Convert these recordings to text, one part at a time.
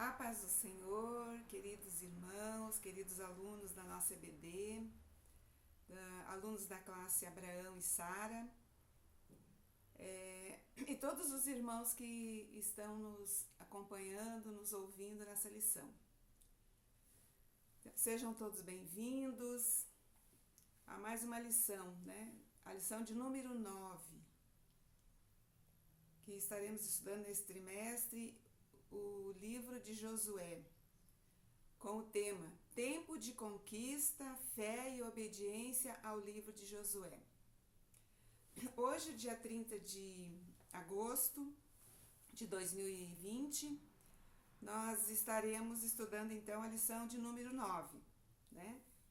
A paz do Senhor, queridos irmãos, queridos alunos da nossa EBD, alunos da classe Abraão e Sara, e todos os irmãos que estão nos acompanhando, nos ouvindo nessa lição. Sejam todos bem-vindos a mais uma lição, A lição de número 9, que estaremos estudando nesse trimestre, o livro de Josué, com o tema Tempo de Conquista, Fé e Obediência ao livro de Josué. Hoje, dia 30 de agosto de 2020, nós estaremos estudando então a lição de número 9,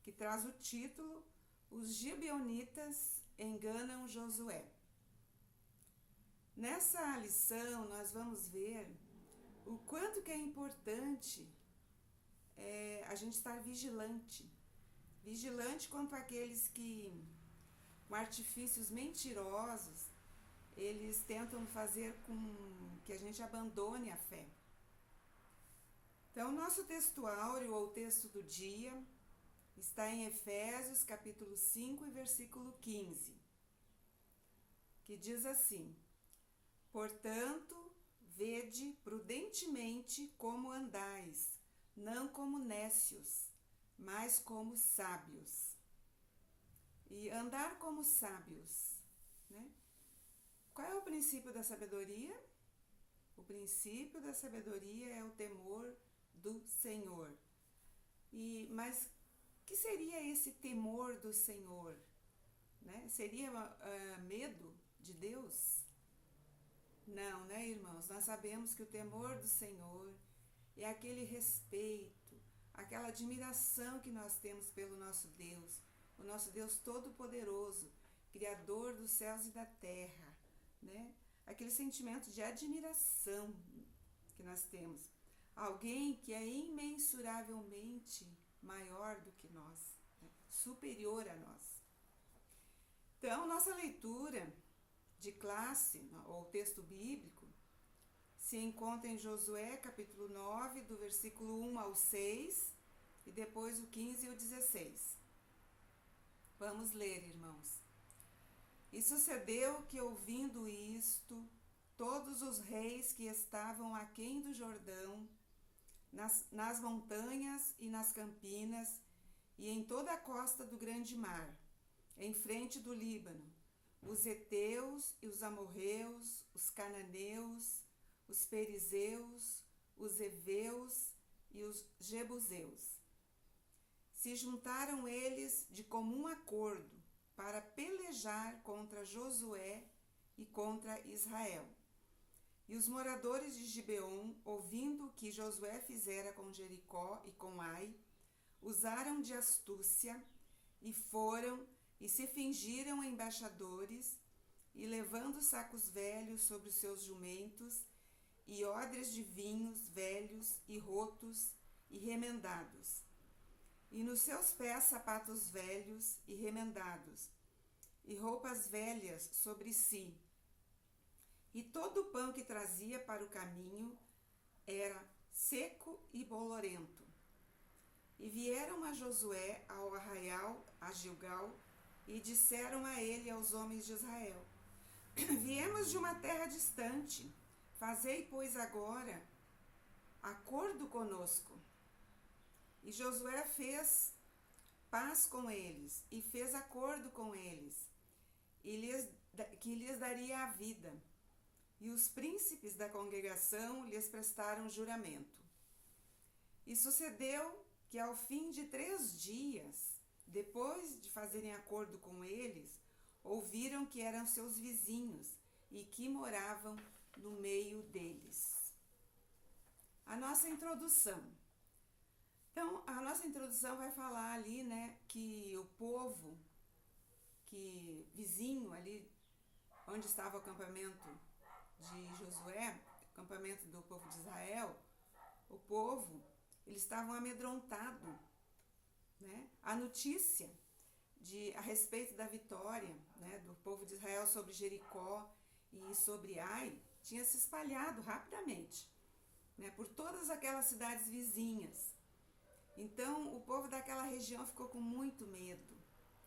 que traz o título Os Gibeonitas enganam Josué. Nessa lição nós vamos ver o quanto que é importante a gente estar vigilante quanto àqueles que, com artifícios mentirosos, eles tentam fazer com que a gente abandone a fé. Então, o nosso texto áureo, ou texto do dia, está em Efésios, capítulo 5, e versículo 15, que diz assim: Portanto, vede prudentemente como andais, não como nécios, mas como sábios. E andar como sábios, Qual é o princípio da sabedoria? O princípio da sabedoria é o temor do Senhor. Mas que seria esse temor do Senhor? Seria medo de Deus? Não, irmãos? Nós sabemos que o temor do Senhor é aquele respeito, aquela admiração que nós temos pelo nosso Deus, o nosso Deus Todo-Poderoso, Criador dos céus e da terra, Aquele sentimento de admiração que nós temos. Alguém que é imensuravelmente maior do que nós, superior a nós. Então, nossa leitura de classe, ou texto bíblico, se encontra em Josué, capítulo 9, do versículo 1 ao 6, e depois o 15 e o 16. Vamos ler, irmãos. E sucedeu que, ouvindo isto, todos os reis que estavam aquém do Jordão, nas montanhas e nas campinas, e em toda a costa do grande mar, em frente do Líbano, os heteus e os amorreus, os cananeus, os perizeus, os heveus e os jebuseus. Se juntaram eles de comum acordo para pelejar contra Josué e contra Israel. E os moradores de Gibeon, ouvindo o que Josué fizera com Jericó e com Ai, usaram de astúcia e foram e se fingiram embaixadores, e levando sacos velhos sobre os seus jumentos, e odres de vinhos velhos e rotos e remendados, e nos seus pés sapatos velhos e remendados, e roupas velhas sobre si. E todo o pão que trazia para o caminho era seco e bolorento. E vieram a Josué ao arraial, a Gilgal, e disseram a ele e aos homens de Israel: Viemos de uma terra distante, fazei, pois, agora acordo conosco. E Josué fez paz com eles, e fez acordo com eles, que lhes daria a vida. E os príncipes da congregação lhes prestaram juramento. E sucedeu que, ao fim de 3 dias, depois de fazerem acordo com eles, ouviram que eram seus vizinhos e que moravam no meio deles. A nossa introdução. Então, a nossa introdução vai falar ali, que o povo vizinho ali, onde estava o acampamento de Josué, o acampamento do povo de Israel, o povo, eles estavam amedrontados, A notícia a respeito da vitória, do povo de Israel sobre Jericó e sobre Ai tinha se espalhado rapidamente. né, por todas aquelas cidades vizinhas. Então o povo daquela região ficou com muito medo,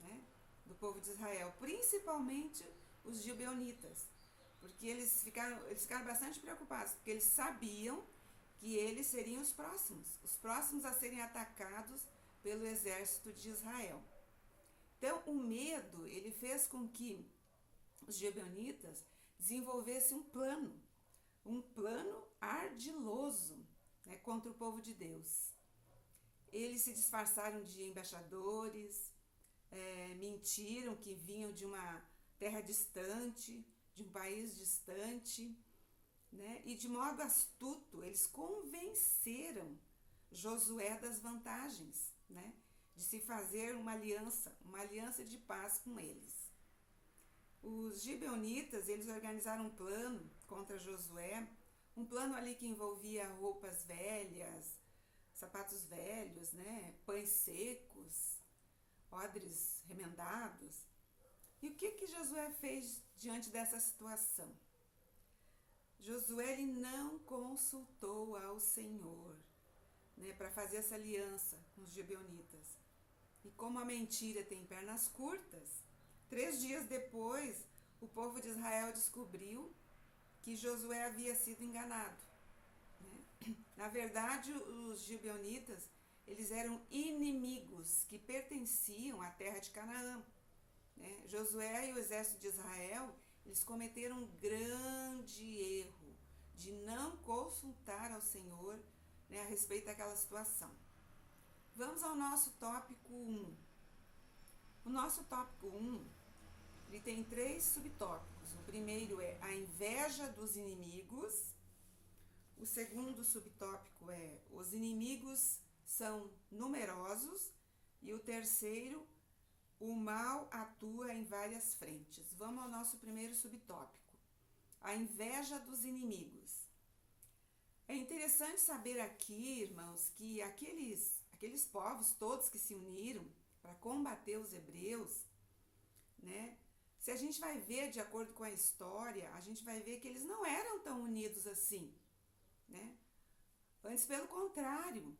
né, do povo de Israel, principalmente os gibeonitas, porque eles ficaram bastante preocupados, porque eles sabiam que eles seriam os próximos a serem atacados pelo exército de Israel. Então o medo, ele fez com que os gibeonitas desenvolvessem um plano ardiloso, né, contra o povo de Deus. Eles se disfarçaram de embaixadores, mentiram que vinham de uma terra distante, de um país distante, né? E de modo astuto eles convenceram Josué das vantagens, né, de se fazer uma aliança de paz com eles. Os gibeonitas, eles organizaram um plano contra Josué, um plano ali que envolvia roupas velhas, sapatos velhos, né, pães secos, odres remendados. E o que Josué fez diante dessa situação? Josué, ele não consultou ao Senhor, né, para fazer essa aliança com os gibeonitas. E como a mentira tem pernas curtas, 3 dias depois, o povo de Israel descobriu que Josué havia sido enganado, né? Na verdade, os gibeonitas, eles eram inimigos que pertenciam à terra de Canaã, né? Josué e o exército de Israel, eles cometeram um grande erro de não consultar ao Senhor, né, a respeito daquela situação. Vamos ao nosso tópico 1. O nosso tópico 1, ele tem 3 subtópicos. O primeiro é a inveja dos inimigos. O segundo subtópico é os inimigos são numerosos. E o terceiro, o mal atua em várias frentes. Vamos ao nosso primeiro subtópico, a inveja dos inimigos. É interessante saber aqui, irmãos, que aqueles povos todos que se uniram para combater os hebreus, né? Se a gente vai ver de acordo com a história, a gente vai ver que eles não eram tão unidos assim, né? Antes, pelo contrário,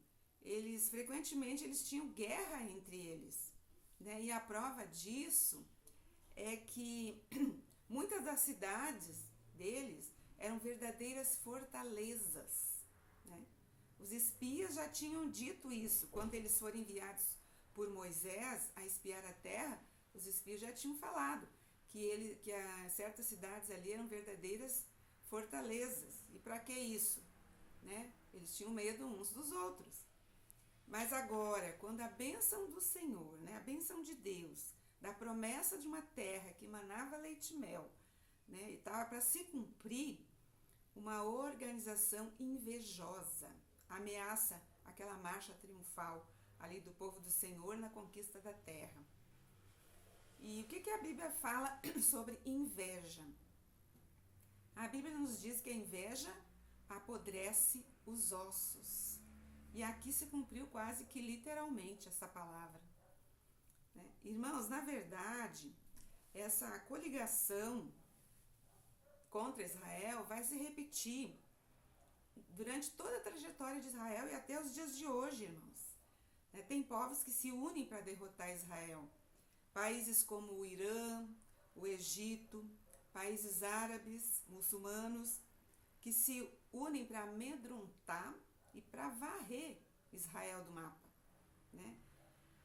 frequentemente eles tinham guerra entre eles, né? E a prova disso é que muitas das cidades deles eram verdadeiras fortalezas, né? Os espias já tinham dito isso. Quando eles foram enviados por Moisés a espiar a terra, os espias já tinham falado que certas cidades ali eram verdadeiras fortalezas. E para que isso? Né? Eles tinham medo uns dos outros. Mas agora, quando a bênção do Senhor, né, a bênção de Deus, da promessa de uma terra que manava leite e mel, né, e estava para se cumprir, uma organização invejosa ameaça aquela marcha triunfal ali do povo do Senhor na conquista da terra. E o que a Bíblia fala sobre inveja? A Bíblia nos diz que a inveja apodrece os ossos. E aqui se cumpriu quase que literalmente essa palavra, né? Irmãos, na verdade, essa coligação contra Israel vai se repetir durante toda a trajetória de Israel e até os dias de hoje, irmãos. Tem povos que se unem para derrotar Israel. Países como o Irã, o Egito, países árabes, muçulmanos, que se unem para amedrontar e para varrer Israel do mapa, né?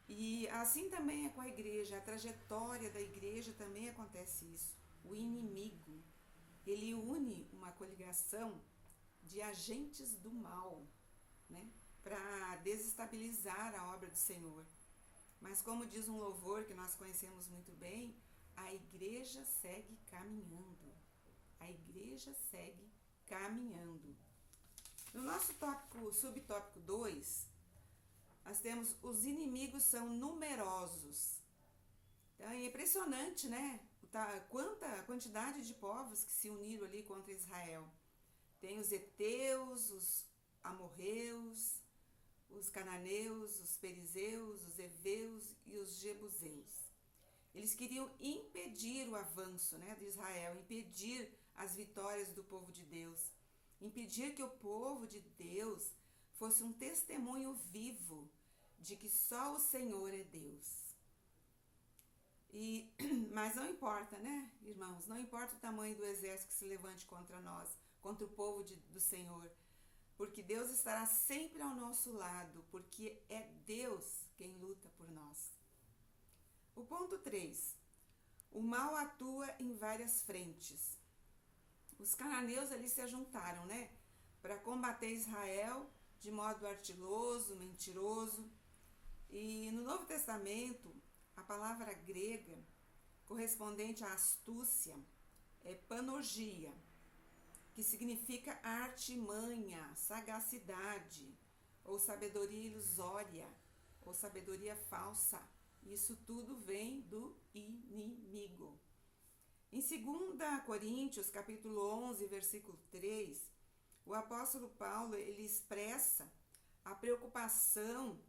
E assim também é com a igreja, a trajetória da igreja também acontece isso. O inimigo, ele une uma coligação de agentes do mal, né, para desestabilizar a obra do Senhor. Mas como diz um louvor que nós conhecemos muito bem, a igreja segue caminhando. A igreja segue caminhando. No nosso subtópico 2, nós temos os inimigos são numerosos. Então é impressionante, né? A quantidade de povos que se uniram ali contra Israel. Tem os heteus, os amorreus, os cananeus, os perizeus, os heveus e os jebuseus. Eles queriam impedir o avanço, né, de Israel, impedir as vitórias do povo de Deus. impedir que o povo de Deus fosse um testemunho vivo de que só o Senhor é Deus. Mas não importa, né, irmãos? Não importa o tamanho do exército que se levante contra nós, contra o povo do Senhor, porque Deus estará sempre ao nosso lado, porque é Deus quem luta por nós. O ponto 3. O mal atua em várias frentes. Os cananeus ali se ajuntaram, né, para combater Israel de modo ardiloso, mentiroso. E no Novo Testamento, a palavra grega correspondente à astúcia é panogia, que significa artimanha, sagacidade, ou sabedoria ilusória, ou sabedoria falsa. Isso tudo vem do inimigo. Em 2 Coríntios, capítulo 11, versículo 3, o apóstolo Paulo, ele expressa a preocupação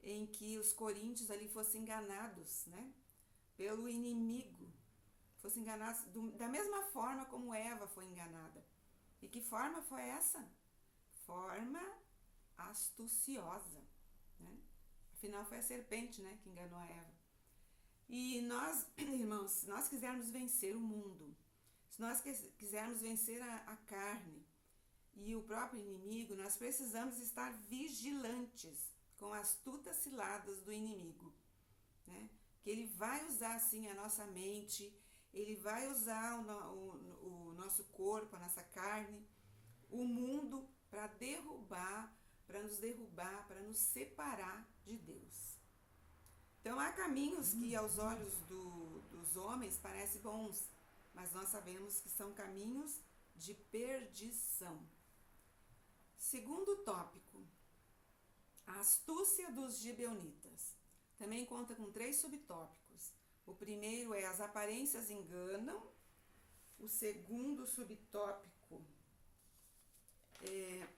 em que os coríntios ali fossem enganados, né, pelo inimigo, fossem enganados da mesma forma como Eva foi enganada. E que forma foi essa? Forma astuciosa, né? Afinal foi a serpente, né, que enganou a Eva. E nós, irmãos, se nós quisermos vencer o mundo, se nós quisermos vencer a carne e o próprio inimigo, nós precisamos estar vigilantes com as astutas ciladas do inimigo, né? Que ele vai usar assim a nossa mente, ele vai usar o nosso corpo, a nossa carne, o mundo para nos derrubar, para nos separar de Deus. Então há caminhos que aos olhos dos homens parecem bons, mas nós sabemos que são caminhos de perdição. Segundo tópico, a astúcia dos gibeonitas. Também conta com 3 subtópicos. O primeiro é as aparências enganam. O segundo subtópico é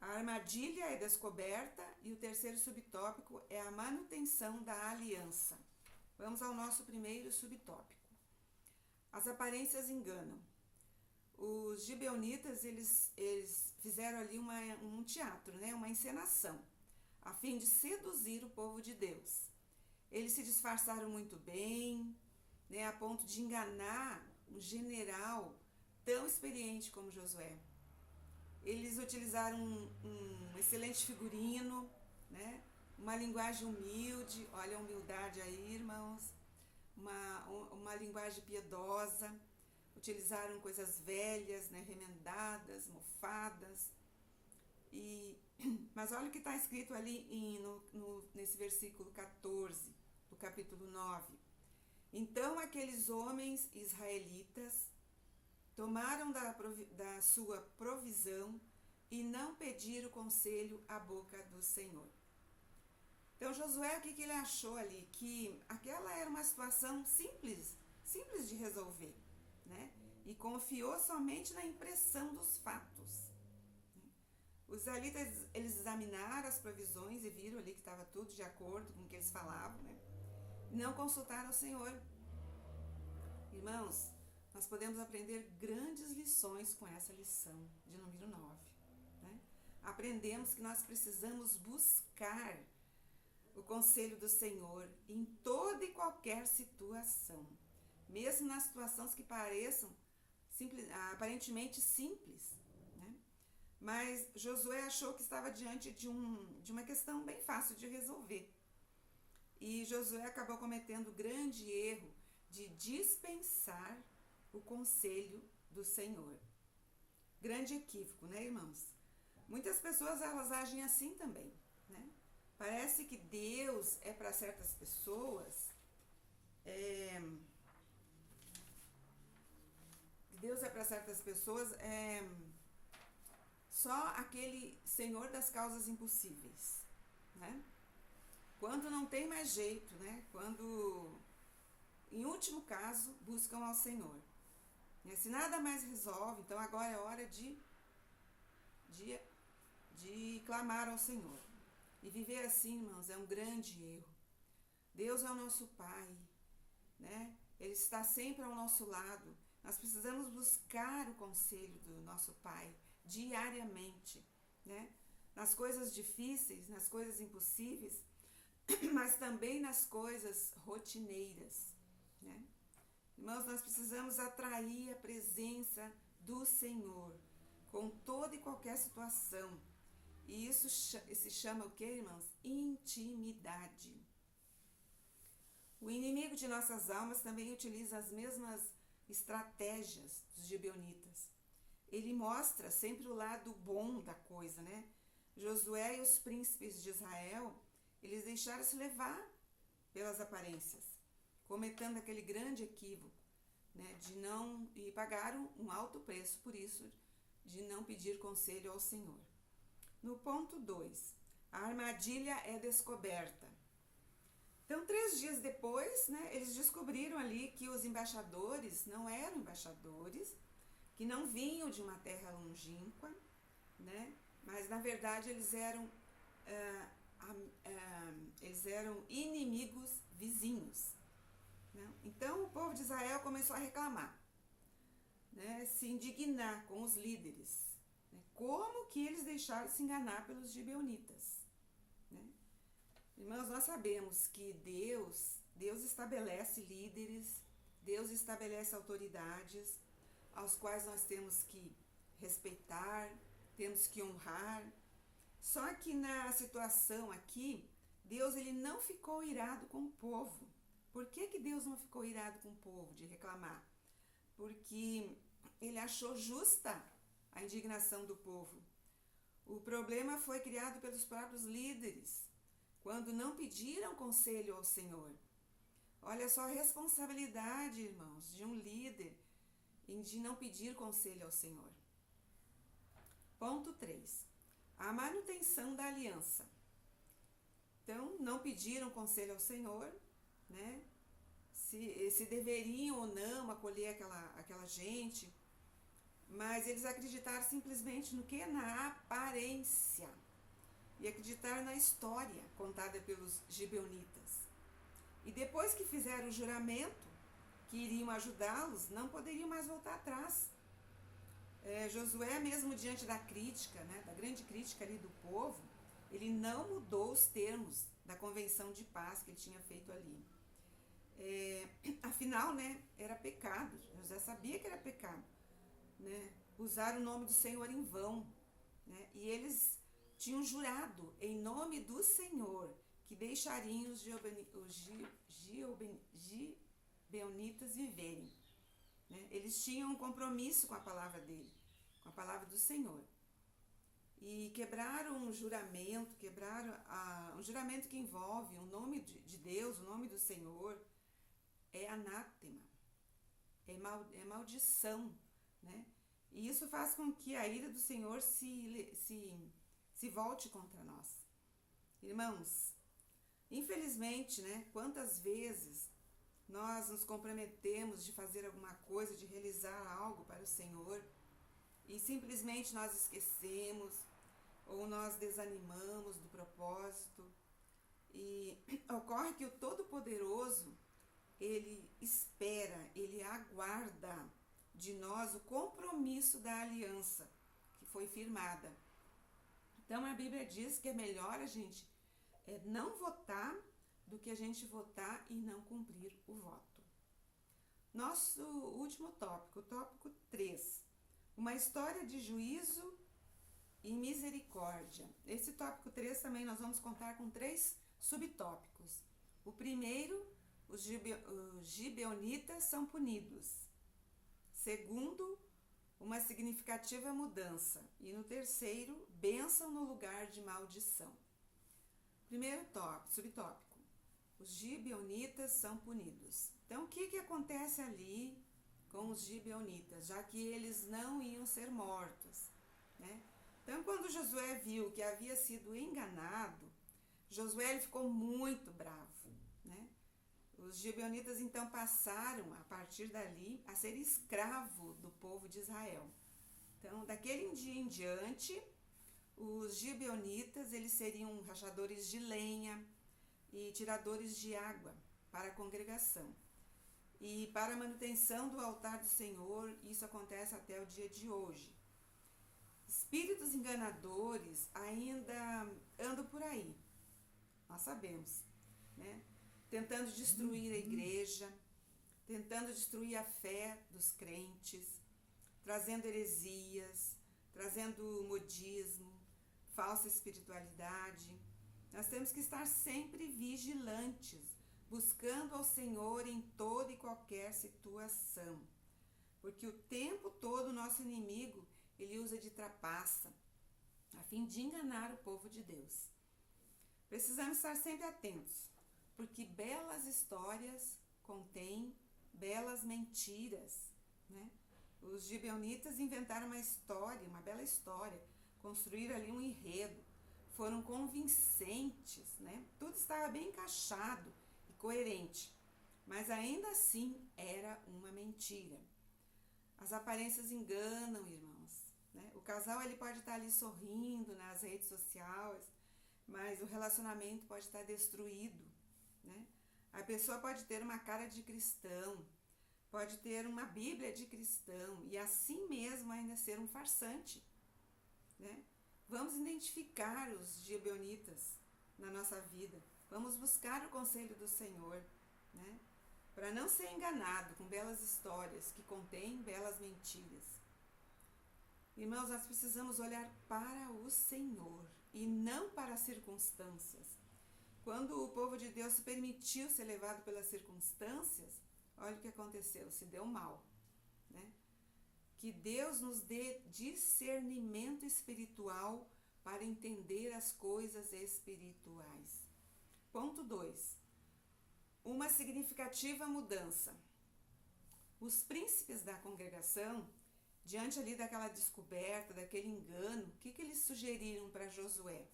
a armadilha é descoberta. E o terceiro subtópico é a manutenção da aliança. Vamos ao nosso primeiro subtópico. As aparências enganam. Os gibeonitas, eles fizeram ali um teatro, né? Uma encenação, a fim de seduzir o povo de Deus. Eles se disfarçaram muito bem, né? A ponto de enganar um general tão experiente como Josué. Eles utilizaram um excelente figurino, né? Uma linguagem humilde, olha a humildade aí, irmãos, uma linguagem piedosa. Utilizaram coisas velhas, né, remendadas, mofadas. Mas olha o que está escrito ali nesse versículo 14 do capítulo 9. Então aqueles homens israelitas tomaram da sua provisão e não pediram conselho à boca do Senhor. Então Josué, o que ele achou ali? Que aquela era uma situação simples de resolver, né? E confiou somente na impressão dos fatos. Os israelitas, eles examinaram as provisões e viram ali que estava tudo de acordo com o que eles falavam, né? Não consultaram o Senhor. Irmãos, nós podemos aprender grandes lições com essa lição de número 9, né? Aprendemos que nós precisamos buscar o conselho do Senhor em toda e qualquer situação, mesmo nas situações que pareçam aparentemente simples, né? Mas Josué achou que estava diante de uma questão bem fácil de resolver. E Josué acabou cometendo o grande erro de dispensar o conselho do Senhor. Grande equívoco, né, irmãos? Muitas pessoas, elas agem assim também, né? Parece que Deus é para certas pessoas, só aquele Senhor das causas impossíveis, né? Quando não tem mais jeito, né? Quando, em último caso, buscam ao Senhor. Se nada mais resolve, então agora é hora de clamar ao Senhor. E viver assim, irmãos, é um grande erro. Deus é o nosso Pai, né? Ele está sempre ao nosso lado. Nós precisamos buscar o conselho do nosso Pai diariamente, né? Nas coisas difíceis, nas coisas impossíveis, mas também nas coisas rotineiras, né? Irmãos, nós precisamos atrair a presença do Senhor com toda e qualquer situação. E isso se chama o que, irmãos? Intimidade. O inimigo de nossas almas também utiliza as mesmas estratégias dos gibeonitas. Ele mostra sempre o lado bom da coisa, né? Josué e os príncipes de Israel, eles deixaram-se levar pelas aparências, cometendo aquele grande equívoco, né, e pagaram um alto preço por isso, de não pedir conselho ao Senhor. No ponto 2, a armadilha é descoberta. Então, 3 dias depois, né, eles descobriram ali que os embaixadores não eram embaixadores, que não vinham de uma terra longínqua, né, mas na verdade eles eram inimigos vizinhos. Né? Então o povo de Israel começou a reclamar, né, se indignar com os líderes. Né? Como que eles deixaram se enganar pelos gibeonitas? Né? Irmãos, nós sabemos que Deus estabelece líderes, Deus estabelece autoridades, aos quais nós temos que respeitar, temos que honrar. Só que na situação aqui, Deus ele não ficou irado com o povo. Por que Deus não ficou irado com o povo de reclamar? Porque ele achou justa a indignação do povo. O problema foi criado pelos próprios líderes, quando não pediram conselho ao Senhor. Olha só a responsabilidade, irmãos, de um líder de não pedir conselho ao Senhor. Ponto 3. A manutenção da aliança. Então, não pediram conselho ao Senhor, né? Se deveriam ou não acolher aquela gente, mas eles acreditaram simplesmente no que? Na aparência. E acreditaram na história contada pelos gibeonitas. E depois que fizeram o juramento que iriam ajudá-los, não poderiam mais voltar atrás. Josué, mesmo diante da crítica, né, da grande crítica ali do povo, ele não mudou os termos da convenção de paz que ele tinha feito ali. Afinal, né, era pecado. José sabia que era pecado, né, usar o nome do Senhor em vão, né, e eles tinham jurado em nome do Senhor que deixariam os gibeonitas viverem. Né? Eles tinham um compromisso com a palavra dele, com a palavra do Senhor. E quebraram um juramento, um juramento que envolve o nome de Deus, o nome do Senhor, é anátema, é maldição. Né? E isso faz com que a ira do Senhor se volte contra nós. Irmãos, infelizmente, né, quantas vezes nós nos comprometemos de fazer alguma coisa, de realizar algo para o Senhor, e simplesmente nós esquecemos, ou nós desanimamos do propósito, e ocorre que o Todo-Poderoso, ele espera, ele aguarda de nós o compromisso da aliança que foi firmada. Então a Bíblia diz que é melhor a gente não votar do que a gente votar e não cumprir o voto. Nosso último tópico, o tópico 3, uma história de juízo e misericórdia. Esse tópico 3 também nós vamos contar com 3 subtópicos. O primeiro, os gibeonitas são punidos. Segundo, uma significativa mudança. E no terceiro, bênção no lugar de maldição. Primeiro subtópico, os gibeonitas são punidos. Então, o que acontece ali com os gibeonitas, já que eles não iam ser mortos, né? Então, quando Josué viu que havia sido enganado, Josué ele ficou muito bravo, né? Os gibeonitas então passaram, a partir dali, a ser escravo do povo de Israel. Então, daquele dia em diante, os gibeonitas eles seriam rachadores de lenha e tiradores de água para a congregação. E para a manutenção do altar do Senhor, isso acontece até o dia de hoje. Espíritos enganadores ainda andam por aí, nós sabemos, né? Tentando destruir a igreja, tentando destruir a fé dos crentes, trazendo heresias, trazendo modismo, falsa espiritualidade. Nós temos que estar sempre vigilantes, buscando ao Senhor em toda e qualquer situação, porque o tempo todo o nosso inimigo, ele usa de trapaça, a fim de enganar o povo de Deus. Precisamos estar sempre atentos, porque belas histórias contêm belas mentiras, né? Os gibeonitas inventaram uma história, uma bela história, construíram ali um enredo, foram convincentes, né? Tudo estava bem encaixado e coerente, mas ainda assim era uma mentira. As aparências enganam, irmãos, né? O casal ele pode estar ali sorrindo nas redes sociais, mas o relacionamento pode estar destruído, né? A pessoa pode ter uma cara de cristão, pode ter uma Bíblia de cristão e assim mesmo ainda ser um farsante, né? Vamos identificar os gibeonitas na nossa vida, vamos buscar o conselho do Senhor, né? Para não ser enganado com belas histórias que contêm belas mentiras. Irmãos, nós precisamos olhar para o Senhor e não para as circunstâncias. Quando o povo de Deus se permitiu ser levado pelas circunstâncias, olha o que aconteceu, se deu mal, né? Que Deus nos dê discernimento espiritual para entender as coisas espirituais. Ponto 2. Uma significativa mudança. Os príncipes da congregação, diante ali daquela descoberta, daquele engano, o que eles sugeriram para Josué?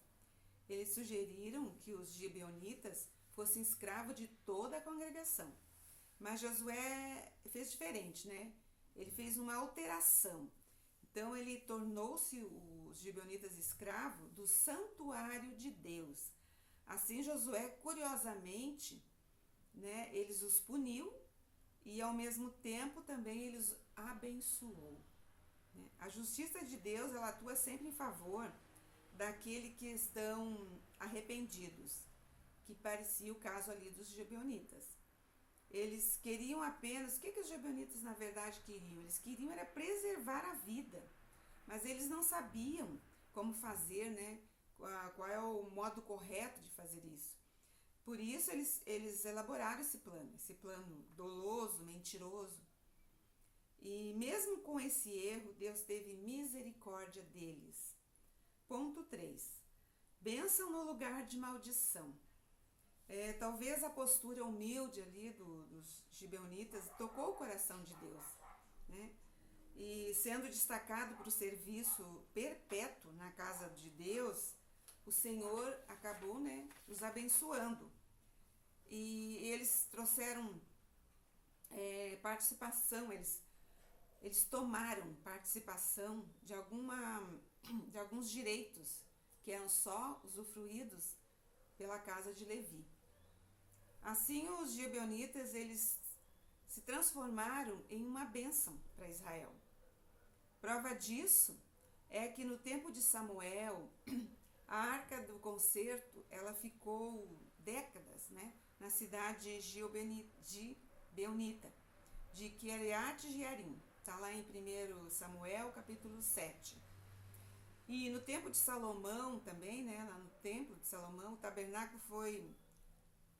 Eles sugeriram que os gibeonitas fossem escravos de toda a congregação. Mas Josué fez diferente, né? Ele fez uma alteração. Então ele tornou-se os gibeonitas escravos do santuário de Deus. Assim Josué, curiosamente, né, eles os puniu e ao mesmo tempo também eles abençoou, né? A justiça de Deus, ela atua sempre em favor daquele que estão arrependidos, que parecia o caso ali dos gibeonitas. Eles queriam apenas, o que os gibeonitas na verdade queriam? Eles queriam era preservar a vida, mas eles não sabiam como fazer, né? Qual é o modo correto de fazer isso. Por isso eles elaboraram esse plano doloso, mentiroso. E mesmo com esse erro, Deus teve misericórdia deles. Ponto 3. Bênção no lugar de maldição. Talvez a postura humilde ali dos gibeonitas tocou o coração de Deus, né? E sendo destacado para o serviço perpétuo na casa de Deus, o Senhor acabou, né, os abençoando. E eles trouxeram participação, eles tomaram participação de alguns direitos que eram só usufruídos pela casa de Levi. Assim, os gibeonitas, eles se transformaram em uma bênção para Israel. Prova disso é que no tempo de Samuel, a arca do concerto, ela ficou décadas, né, na cidade gibeonita, de Kiriat Jearim. Está lá em 1 Samuel, capítulo 7. E no tempo de Salomão também, né, lá no templo de Salomão, o tabernáculo foi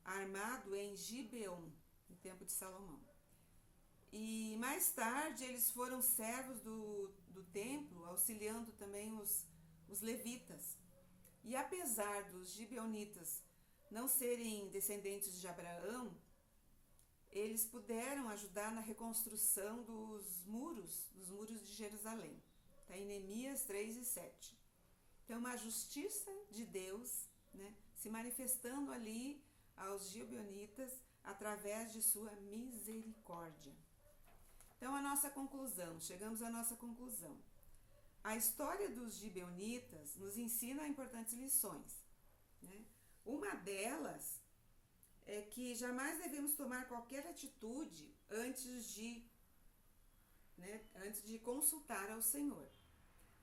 armado em Gibeon, no tempo de Salomão. E mais tarde eles foram servos do templo, auxiliando também os levitas. E apesar dos gibeonitas não serem descendentes de Abraão, eles puderam ajudar na reconstrução dos muros de Jerusalém. Está em Neemias 3 e 7. Então, uma justiça de Deus, né, se manifestando ali aos gibeonitas através de sua misericórdia. Então, a nossa conclusão, chegamos à nossa conclusão. A história dos gibeonitas nos ensina importantes lições, né? Uma delas é que jamais devemos tomar qualquer atitude antes de consultar ao Senhor.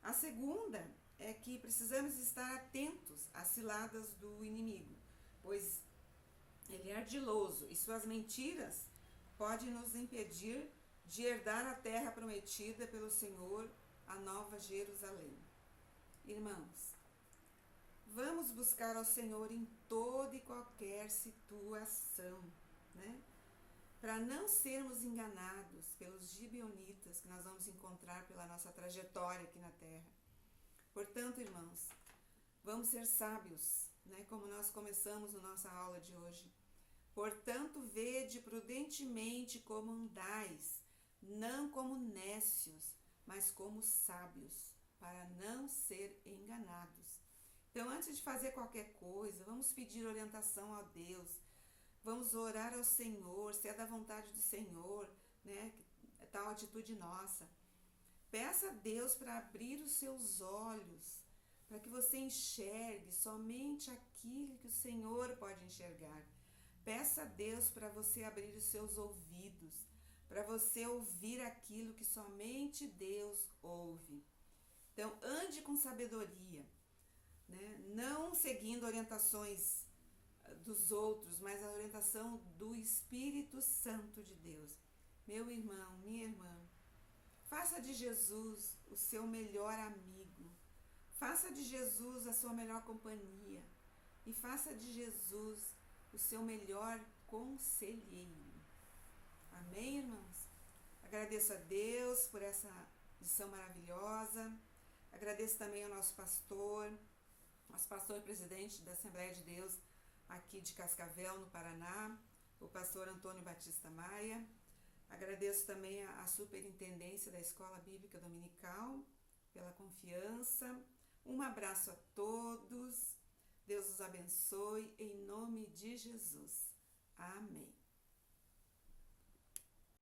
A segunda é que precisamos estar atentos às ciladas do inimigo, pois ele é ardiloso e suas mentiras podem nos impedir de herdar a terra prometida pelo Senhor, a Nova Jerusalém. Irmãos, vamos buscar ao Senhor em toda e qualquer situação, né? Para não sermos enganados pelos gibeonitas que nós vamos encontrar pela nossa trajetória aqui na terra. Portanto, irmãos, vamos ser sábios, né? Como nós começamos a nossa aula de hoje. Portanto, vede prudentemente como andais, não como nécios, mas como sábios, para não ser enganados. Então, antes de fazer qualquer coisa, vamos pedir orientação a Deus, vamos orar ao Senhor, se é da vontade do Senhor, né? Tal atitude nossa. Peça a Deus para abrir os seus olhos, para que você enxergue somente aquilo que o Senhor pode enxergar. Peça a Deus para você abrir os seus ouvidos, para você ouvir aquilo que somente Deus ouve. Então, ande com sabedoria, né? Não seguindo orientações dos outros, mas a orientação do Espírito Santo de Deus. Meu irmão, minha irmã, faça de Jesus o seu melhor amigo, faça de Jesus a sua melhor companhia e faça de Jesus o seu melhor conselheiro. Amém, irmãos? Agradeço a Deus por essa lição maravilhosa. Agradeço também ao nosso pastor presidente da Assembleia de Deus aqui de Cascavel, no Paraná, o pastor Antônio Batista Maia. Agradeço também a superintendência da Escola Bíblica Dominical pela confiança. Um abraço a todos. Deus os abençoe em nome de Jesus. Amém.